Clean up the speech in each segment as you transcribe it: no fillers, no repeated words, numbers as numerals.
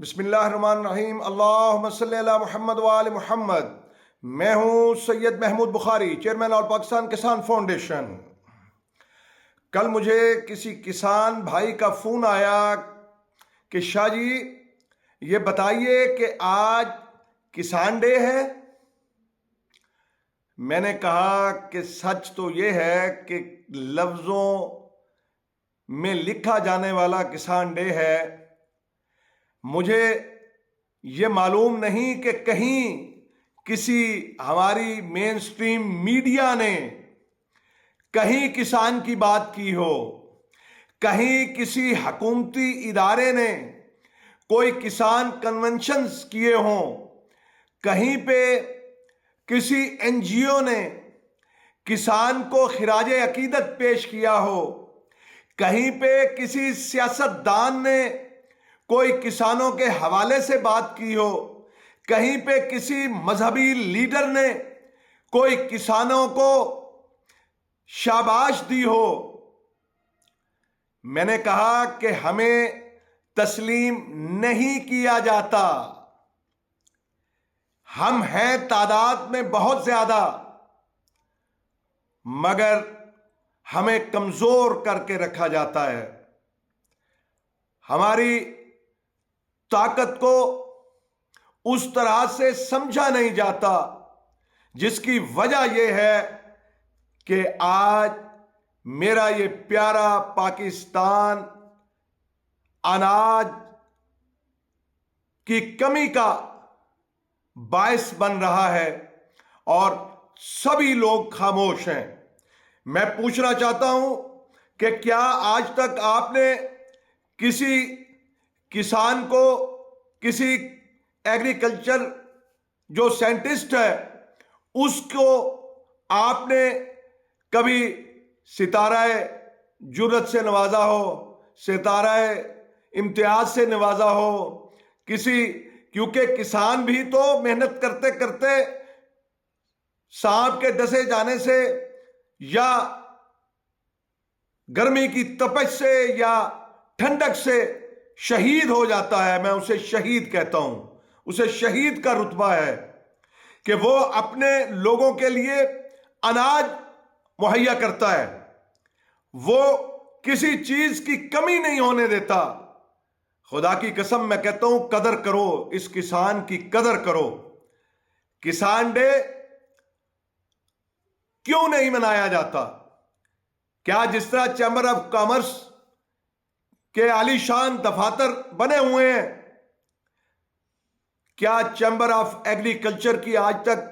بسم اللہ الرحمن الرحیم، اللہم صلی علی محمد وآل محمد۔ میں ہوں سید محمود بخاری، چیئرمین آل پاکستان کسان فاؤنڈیشن۔ کل مجھے کسی کسان بھائی کا فون آیا کہ شاہ جی یہ بتائیے کہ آج کسان ڈے ہے۔ میں نے کہا کہ سچ تو یہ ہے کہ لفظوں میں لکھا جانے والا کسان ڈے ہے، مجھے یہ معلوم نہیں کہ کہیں کسی ہماری مین سٹریم میڈیا نے کہیں کسان کی بات کی ہو، کہیں کسی حکومتی ادارے نے کوئی کسان کنونشنز کیے ہوں، کہیں پہ کسی این جی او نے کسان کو خراج عقیدت پیش کیا ہو، کہیں پہ کسی سیاست دان نے کوئی کسانوں کے حوالے سے بات کی ہو، کہیں پہ کسی مذہبی لیڈر نے کوئی کسانوں کو شاباش دی ہو۔ میں نے کہا کہ ہمیں تسلیم نہیں کیا جاتا۔ ہم ہیں تعداد میں بہت زیادہ، مگر ہمیں کمزور کر کے رکھا جاتا ہے۔ ہماری طاقت کو اس طرح سے سمجھا نہیں جاتا، جس کی وجہ یہ ہے کہ آج میرا یہ پیارا پاکستان اناج کی کمی کا باعث بن رہا ہے اور سبھی لوگ خاموش ہیں۔ میں پوچھنا چاہتا ہوں کہ کیا آج تک آپ نے کسی کسان کو، کسی ایگریکلچر جو سائنٹسٹ ہے اس کو آپ نے کبھی ستارہ جرت سے نوازا ہو، ستارہ امتیاز سے نوازا ہو؟ کیونکہ کسان بھی تو محنت کرتے کرتے سانپ کے ڈسے جانے سے یا گرمی کی تپش سے یا ٹھنڈک سے شہید ہو جاتا ہے۔ میں اسے شہید کہتا ہوں، اسے شہید کا رتبہ ہے کہ وہ اپنے لوگوں کے لیے اناج مہیا کرتا ہے، وہ کسی چیز کی کمی نہیں ہونے دیتا۔ خدا کی قسم میں کہتا ہوں قدر کرو، اس کسان کی قدر کرو۔ کسان ڈے کیوں نہیں منایا جاتا؟ کیا جس طرح چیمبر آف کامرس کے عالی شان دفاتر بنے ہوئے ہیں، کیا چیمبر آف ایگریکلچر کی آج تک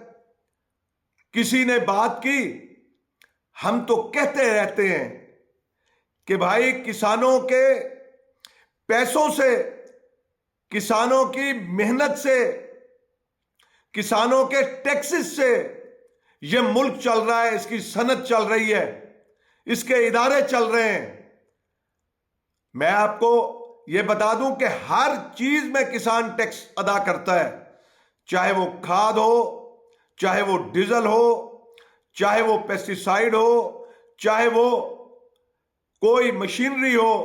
کسی نے بات کی؟ ہم تو کہتے رہتے ہیں کہ بھائی کسانوں کے پیسوں سے، کسانوں کی محنت سے، کسانوں کے ٹیکسز سے یہ ملک چل رہا ہے، اس کی صنعت چل رہی ہے، اس کے ادارے چل رہے ہیں۔ میں آپ کو یہ بتا دوں کہ ہر چیز میں کسان ٹیکس ادا کرتا ہے، چاہے وہ کھاد ہو، چاہے وہ ڈیزل ہو، چاہے وہ پیسٹی سائیڈ ہو، چاہے وہ کوئی مشینری ہو،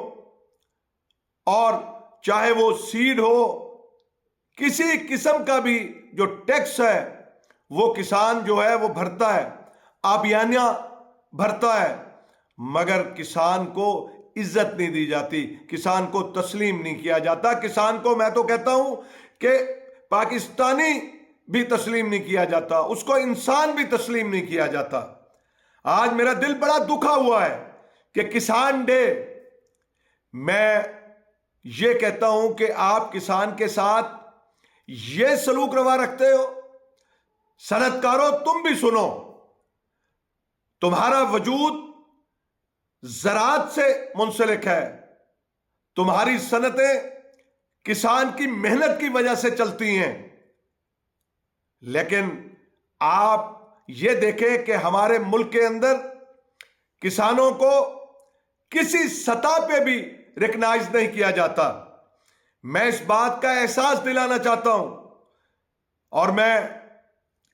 اور چاہے وہ سیڈ ہو، کسی قسم کا بھی جو ٹیکس ہے وہ کسان جو ہے وہ بھرتا ہے، آبیانیاں بھرتا ہے، مگر کسان کو عزت نہیں دی جاتی، کسان کو تسلیم نہیں کیا جاتا۔ کسان کو میں تو کہتا ہوں کہ پاکستانی بھی تسلیم نہیں کیا جاتا، اس کو انسان بھی تسلیم نہیں کیا جاتا۔ آج میرا دل بڑا دکھا ہوا ہے کہ کسان ڈے، میں یہ کہتا ہوں کہ آپ کسان کے ساتھ یہ سلوک روا رکھتے ہو۔ صنعت کاروں تم بھی سنو، تمہارا وجود زراعت سے منسلک ہے، تمہاری صنعتیں کسان کی محنت کی وجہ سے چلتی ہیں، لیکن آپ یہ دیکھیں کہ ہمارے ملک کے اندر کسانوں کو کسی سطح پہ بھی ریکگنائز نہیں کیا جاتا۔ میں اس بات کا احساس دلانا چاہتا ہوں، اور میں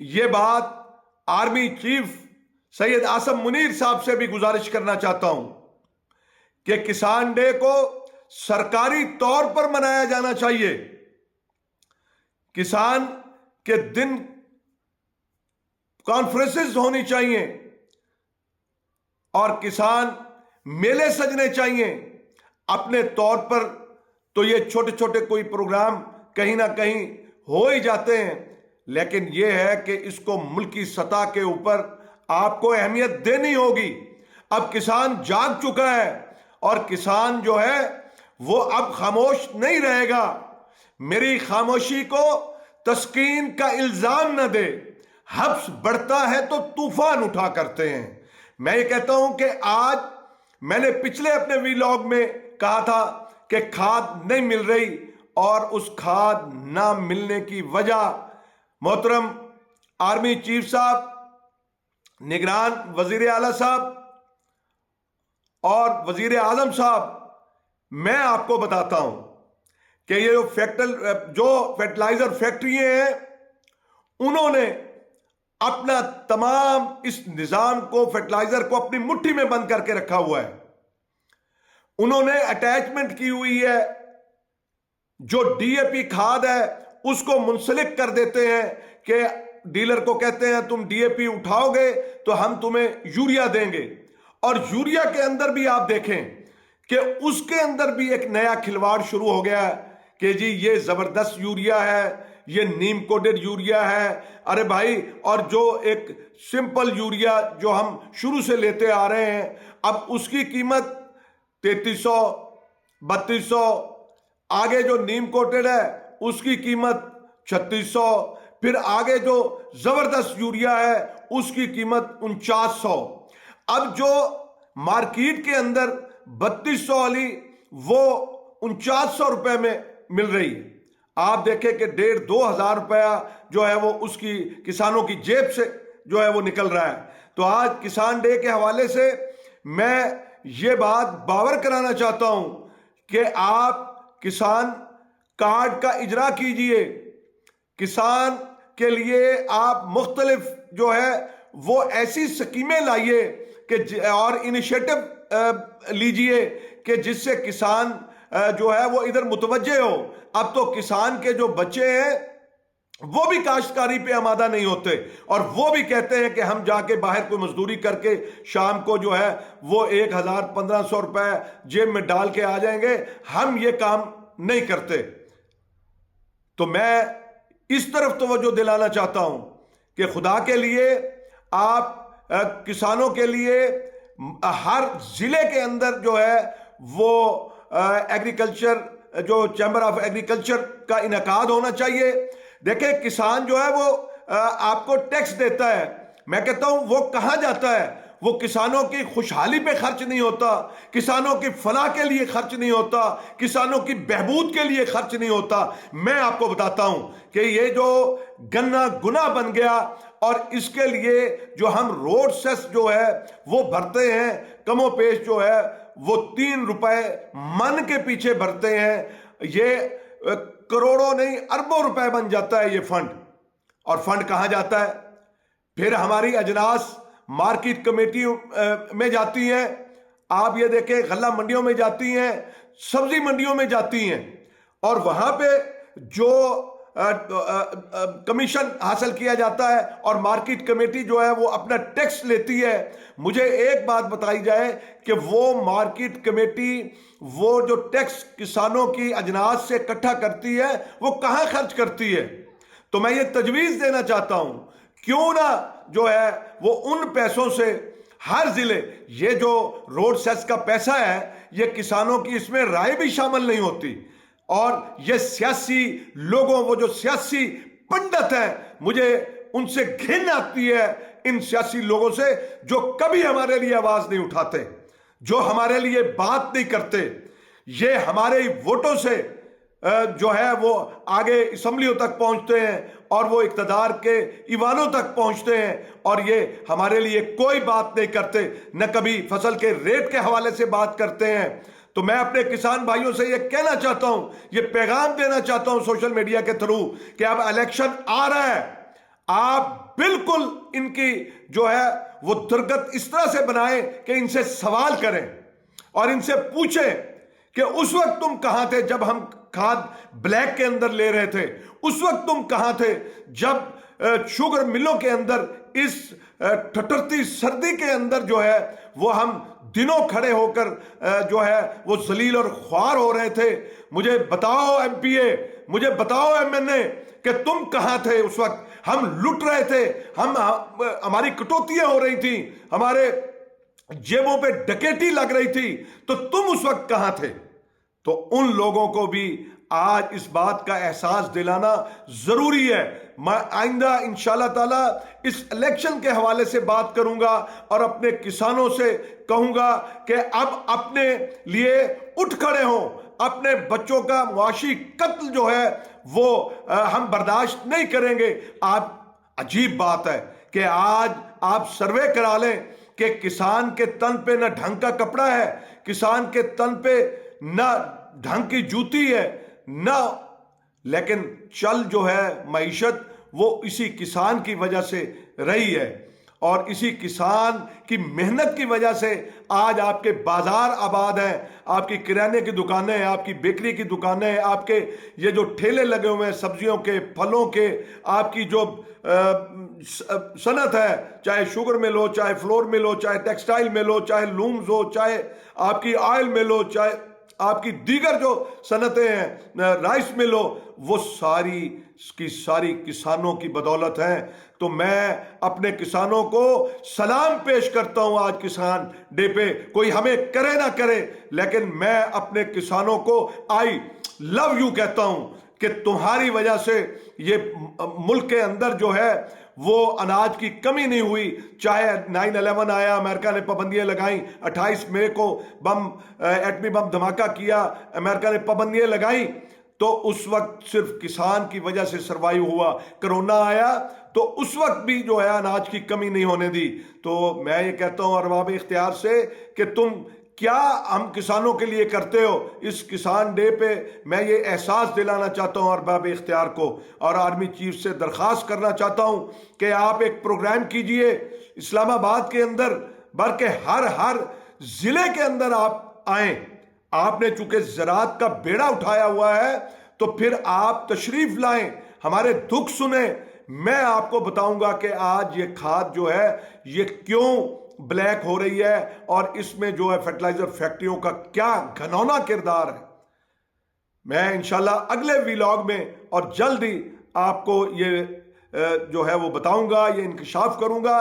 یہ بات آرمی چیف سید عاصم منیر صاحب سے بھی گزارش کرنا چاہتا ہوں کہ کسان ڈے کو سرکاری طور پر منایا جانا چاہیے، किसान के दिन कॉन्फ्रेंसेस होनी चाहिए और किसान मेले सजने चाहिए। अपने तौर पर तो ये छोटे छोटे कोई प्रोग्राम कहीं ना कहीं हो ही जाते हैं, लेकिन ये है कि इसको मुल्की सतह के ऊपर आपको अहमियत देनी होगी। अब किसान जाग चुका है और किसान जो है वो अब खामोश नहीं रहेगा। मेरी खामोशी को तस्कीन का इल्जाम न दे, हब्स बढ़ता है तो तूफान उठा करते हैं। मैं ये कहता हूं कि आज मैंने पिछले अपने वीलॉग में कहा था कि खाद नहीं मिल रही, और उस खाद ना मिलने की वजह मोहतरम आर्मी चीफ साहब, निगरान वजीर आला साहब और वजीर आजम साहब, मैं आपको बताता हूं कि ये जो फर्टिलाइजर फैक्ट्रियां हैं, उन्होंने अपना तमाम इस निजाम को, फर्टिलाइजर को अपनी मुट्ठी में बंद करके रखा हुआ है। उन्होंने अटैचमेंट की हुई है, जो डीएपी खाद है उसको मुंसलिक कर देते हैं कि डीलर को कहते हैं तुम डीएपी उठाओगे तो हम तुम्हें यूरिया देंगे। और यूरिया के अंदर भी आप देखें कि उसके अंदर भी एक नया खिलवाड़ शुरू हो गया है कि जी ये जबरदस्त यूरिया है, ये नीम कोटेड यूरिया है। अरे भाई, और जो एक सिंपल यूरिया जो हम शुरू से लेते आ रहे हैं, अब उसकी कीमत 3300, 3200, आगे जो नीम कोटेड है उसकी कीमत 3600, फिर आगे जो जबरदस्त यूरिया है उसकी कीमत 4900। अब जो मार्केट के अंदर 3200 वाली वो 4900 रुपए में मिल रही है। आप देखें कि 1500-2000 रुपया जो है वो उसकी किसानों की जेब से जो है वो निकल रहा है। तो आज किसान डे के हवाले से मैं ये बात बावर कराना चाहता हूं कि आप किसान कार्ड का इजरा कीजिए। किसान के लिए आप मुख्तलिफ जो है वो ऐसी स्कीमें लाइए कि और इनिशिएटिव लीजिए कि जिससे किसान जो है वो इधर मुतवज्जे हो। अब तो किसान के जो बच्चे हैं वो भी काश्तकारी पे आमादा नहीं होते, और वो भी कहते हैं कि हम जाके बाहर कोई मजदूरी करके शाम को जो है वो 1000-1500 रुपए जेब में डाल के आ जाएंगे, हम ये काम नहीं करते। तो मैं इस तरफ तवज्जो दिलाना चाहता हूं कि खुदा के लिए आप किसानों के लिए हर जिले के अंदर जो है वो एग्रीकल्चर, जो चैम्बर ऑफ एग्रीकल्चर का इनकाद होना चाहिए। देखें, किसान जो है वो आपको टैक्स देता है, मैं कहता हूं वो कहां जाता है? वो किसानों की खुशहाली पे खर्च नहीं होता, किसानों की फलाह के लिए खर्च नहीं होता, किसानों की बहबूद के लिए खर्च नहीं होता। मैं आपको बताता हूं कि ये जो गन्ना गुनाह बन गया, और इसके लिए जो हम रोड सेस जो है वो भरते हैं, कमो पेश जो है वो 3 रुपए मन के पीछे भरते हैं। ये करोड़ों नहीं अरबों रुपए बन जाता है ये फंड। और फंड कहां जाता है? फिर हमारी अजनास मार्केट कमेटी में जाती हैं। आप ये देखें, गल्ला मंडियों में जाती हैं, सब्जी मंडियों में जाती हैं, और वहां पे जो कमीशन हासिल किया जाता है और मार्केट कमेटी जो है वो अपना टैक्स लेती है। मुझे एक बात बताई जाए कि वो मार्केट कमेटी वो जो टैक्स किसानों की अजनास से इकट्ठा करती है वो कहां खर्च करती है? तो मैं ये तजवीज देना चाहता हूं, क्यों ना जो है वो उन पैसों से हर जिले, ये जो रोड सेस का पैसा है ये किसानों की इसमें राय भी शामिल नहीं होती, और ये सियासी लोगों, वो जो सियासी पंडित हैं, मुझे उनसे घिन आती है, इन सियासी लोगों से जो कभी हमारे लिए आवाज नहीं उठाते, जो हमारे लिए बात नहीं करते। ये हमारे वोटों से जो है वो आगे असम्बलियों तक पहुंचते हैं और वो इक़्तिदार के ईवानों तक पहुंचते हैं, और ये हमारे लिए कोई बात नहीं करते, न कभी फसल के रेट के हवाले से बात करते हैं। तो मैं अपने किसान भाइयों से ये कहना चाहता हूं, ये पैगाम देना चाहता हूं सोशल मीडिया के थ्रू कि अब इलेक्शन आ रहा है, आप बिल्कुल इनकी जो है वो दुर्गत इस तरह से बनाएं कि इनसे सवाल करें और इनसे पूछें कि उस वक्त तुम कहां थे जब हम खाद ब्लैक के अंदर ले रहे थे, उस वक्त तुम कहां थे जब शुगर मिलों के अंदर इस ठठरती सर्दी के अंदर जो है वो हम दिनों खड़े होकर जो है वो जलील और ख्वार हो रहे थे। मुझे बताओ एमपीए, मुझे बताओ एमएनए कि तुम कहां थे उस वक्त। हम लुट रहे थे, हमारी कटौतियां हो रही थी, हमारे जेबों पे डकैती लग रही थी, तो तुम उस वक्त कहां थे? तो उन लोगों को भी आज इस बात का एहसास दिलाना जरूरी है। मैं आइंदा इंशाल्लाह ताला इस इलेक्शन के हवाले से बात करूंगा और अपने किसानों से कहूंगा कि अब अपने लिए उठ खड़े हों। अपने बच्चों का मुआशी कत्ल जो है वो हम बर्दाश्त नहीं करेंगे। आप अजीब बात है कि आज आप सर्वे करा लें कि किसान के तन पे न ढंग का कपड़ा है, किसान के तन पे न ढंग की जूती है, न लेकिन चल जो है मईशत वो इसी किसान की वजह से रही है और इसी किसान की मेहनत की वजह से आज आपके बाजार आबाद हैं, आपकी किराने की दुकानें हैं, आपकी बेकरी की दुकानें हैं, आपके ये जो ठेले लगे हुए हैं सब्जियों के, फलों के, आपकी जो सनत है, चाहे शुगर मिल हो, चाहे फ्लोर मिल हो, चाहे टेक्सटाइल मिल हो, चाहे लूम्स हो, चाहे आपकी ऑयल मिल हो, चाहे आपकी दीगर जो सनतें हैं, राइस मिल हो, वो सारी की सारी किसानों की बदौलत है। तो मैं अपने किसानों को सलाम पेश करता हूं आज किसान डे पे। कोई हमें करे ना करे, लेकिन मैं अपने किसानों को आई लव यू कहता हूं कि तुम्हारी वजह से ये मुल्क के अंदर जो है वो अनाज की कमी नहीं हुई। चाहे 9/11 आया, अमेरिका ने पाबंदियां लगाई, 28 मई को एटमी बम धमाका किया, अमेरिका ने पाबंदियां लगाई, तो उस वक्त सिर्फ किसान की वजह से सरवाइव हुआ। कोरोना आया तो उस वक्त भी जो है अनाज की कमी नहीं होने दी। तो मैं ये कहता हूं अरबाब इख्तियार से कि तुम क्या हम किसानों के लिए करते हो। इस किसान डे पे मैं ये एहसास दिलाना चाहता हूं अरबाब इख्तियार को और आर्मी चीफ से दरख्वास्त करना चाहता हूं कि आप एक प्रोग्राम कीजिए इस्लामाबाद के अंदर, बल्कि हर जिले के अंदर आप आए। आपने चूंकि ज़राअत का बेड़ा उठाया हुआ है तो फिर आप तशरीफ लाएं, हमारे दुख सुने। मैं आपको बताऊंगा कि आज ये खाद जो है ये क्यों ब्लैक हो रही है और इसमें जो है फर्टिलाइजर फैक्ट्रियों का क्या घनौना किरदार है। मैं इंशाल्लाह अगले व्लॉग में और जल्द ही आपको ये जो है वो बताऊंगा, ये इंकशाफ करूंगा।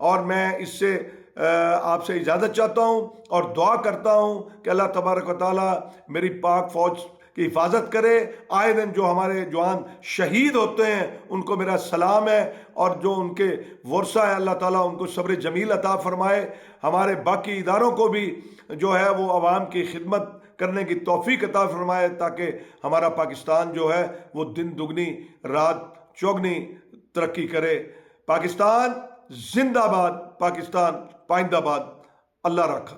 और मैं इससे आपसे इजाज़त चाहता हूं और दुआ करता हूं कि अल्लाह तबारक व तआला मेरी पाक फौज की हिफाजत करे। आए दिन जो हमारे जवान शहीद होते हैं उनको मेरा सलाम है, और जो उनके वर्सा है अल्लाह ताला उनको सब्र जमील अता फरमाए। हमारे बाकी इदारों को भी जो है वो आवाम की खिदमत करने की तौफीक अता फरमाए, ताकि हमारा पाकिस्तान जो है वो दिन दुगनी रात चौगनी तरक्की करे। पाकिस्तान जिंदाबाद, पाकिस्तान पाइंदाबाद। अल्लाह रखा।